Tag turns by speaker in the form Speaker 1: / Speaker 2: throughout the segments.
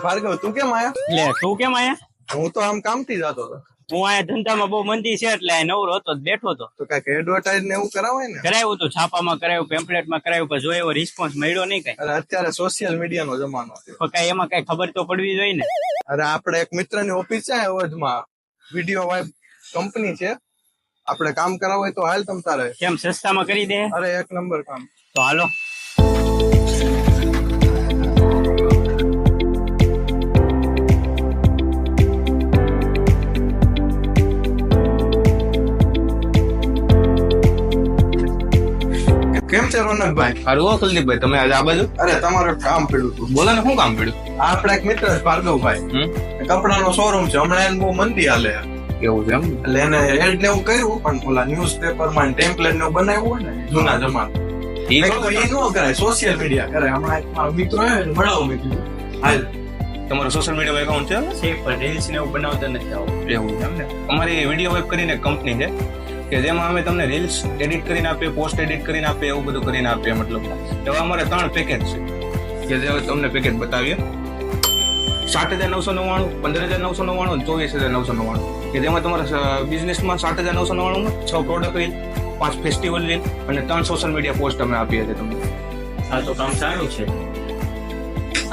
Speaker 1: ભાર્ગવ તું કેમ આયા?
Speaker 2: એટલે તું કેમ આયા?
Speaker 1: હું તો આમ કામથી જતો હતો.
Speaker 2: હું આયા ધંધામાં બહુ મંદી છે એટલે આ નવરો હતો બેઠો હતો.
Speaker 1: તો કઈક એડવર્ટાઇઝ ને એવું કરાવાય ને.
Speaker 2: કરાવ્યું હતું, છાપામાં કરાવ્યું, પેમ્પલેટમાં કરાવ્યું, પણ જો એવો રિસ્પોન્સ મળ્યો નહીં કઈ.
Speaker 1: અરે અત્યારે સોશિયલ મીડિયા નો જમાનો છે.
Speaker 2: પણ કઈ એમાં કઈ ખબર તો પડવી જોઈએ ને.
Speaker 1: અરે આપણે એક મિત્રની ઓફિસ છે અવધમાં, વિડીયો વાઇબ કંપની છે. આપણે કામ કરાવવું હોય તો હાલ તમ તારે.
Speaker 2: કેમ સસ્તામાં કરી દે?
Speaker 1: અરે એક નંબર કામ.
Speaker 2: તો હાલો.
Speaker 1: કેમ છે રોનકભાઈ?
Speaker 3: હારું કુલદીપભાઈ, તમે આજે આ બાજુ?
Speaker 1: અરે તમારું કામ પડ્યું હતું.
Speaker 3: બોલો ને, શું કામ પડ્યું?
Speaker 1: આપડા એક મિત્ર છે ભાર્ગવભાઈ, કપડાનો શોરૂમ છે. હમણાં એને બહુ મંદી હાલે
Speaker 3: એવું છે એમ?
Speaker 1: એટલે એને એડ ને એવું કર્યું, પણ ઓલા ન્યૂઝપેપર માં ટેમ્પલેટ ને એવું બનાવ્યું હોય ને જૂના જમાના,
Speaker 3: ઈ
Speaker 1: એ ન કરાય, સોશિયલ મીડિયા કરે. હમણાં એક મારો મિત્ર આવ્યો ને મળાવો મેં કીધું હાલ.
Speaker 3: તમારો સોશિયલ મીડિયા એકાઉન્ટ છે?
Speaker 2: છે પણ રીલ્સ ને એવું બનાવતા નથી આવું.
Speaker 3: એવું છે એમ ને? અમારી વિડીયો વેબ કરીને કંપની છે કે જેમાં અમે તમને રીલ્સ એડિટ કરીને આપીએ, પોસ્ટ એડિટ કરીને આપીએ, એવું બધું કરીને આપીએ. મતલબ એવા અમારે 3 પેકેજ છે કે જે તમને પેકેજ બતાવીએ. 7,999, 15,999, 24,999 કે જેમાં તમારા બિઝનેસમાં 7,999 માં 6 પ્રોડક્ટ રીલ, 5 ફેસ્ટિવલ રીલ અને 3 સોશિયલ મીડિયા પોસ્ટ અમે આપીએ છીએ તમને.
Speaker 2: આ તો કામ સારું છે.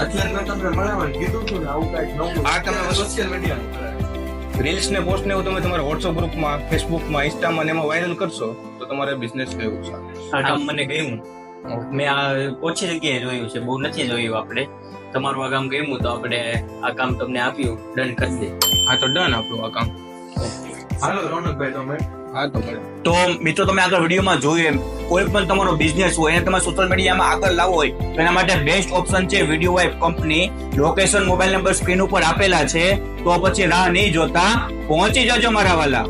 Speaker 1: અત્યારે મેં તમને મળાવવાનું કીધું હતું ને, આવું કઈક નવું.
Speaker 3: આ તમે
Speaker 1: સોશિયલ મીડિયા
Speaker 3: રીલ્સ ને પોસ્ટ ને એવું તમે તમારા વોટ્સઅપ ગ્રુપમાં, ફેસબુકમાં, ઇન્સ્ટામાં એમાં વાયરલ કરશો તો તમારે બિઝનેસ એવું સારું.
Speaker 2: આ કામ મને ગમ્યું. મેં આ ઓછી જગ્યાએ જોયું છે, બહુ નથી જોયું આપણે. તમારું આ કામ ગમ્યું તો આપણે આ કામ તમને આપ્યું, ડન કરી દે.
Speaker 3: હા તો ડન આપણું આ કામ.
Speaker 1: હાલો રોનકભાઈ, તમે
Speaker 3: હા તો મળે.
Speaker 4: તો મિત્રો તમે આગળ વિડીયોમાં જોયું એમ કોઈ પણ તમારો બિઝનેસ હોય એને તમારે સોશિયલ મીડિયામાં આગળ લાવવો હોય તો એના માટે બેસ્ટ ઓપ્શન છે video vibe company. Location, mobile number screen ઉપર આપેલા છે, તો પછી રાહ નહીં જોતા પહોંચી જજો મારા વાલા.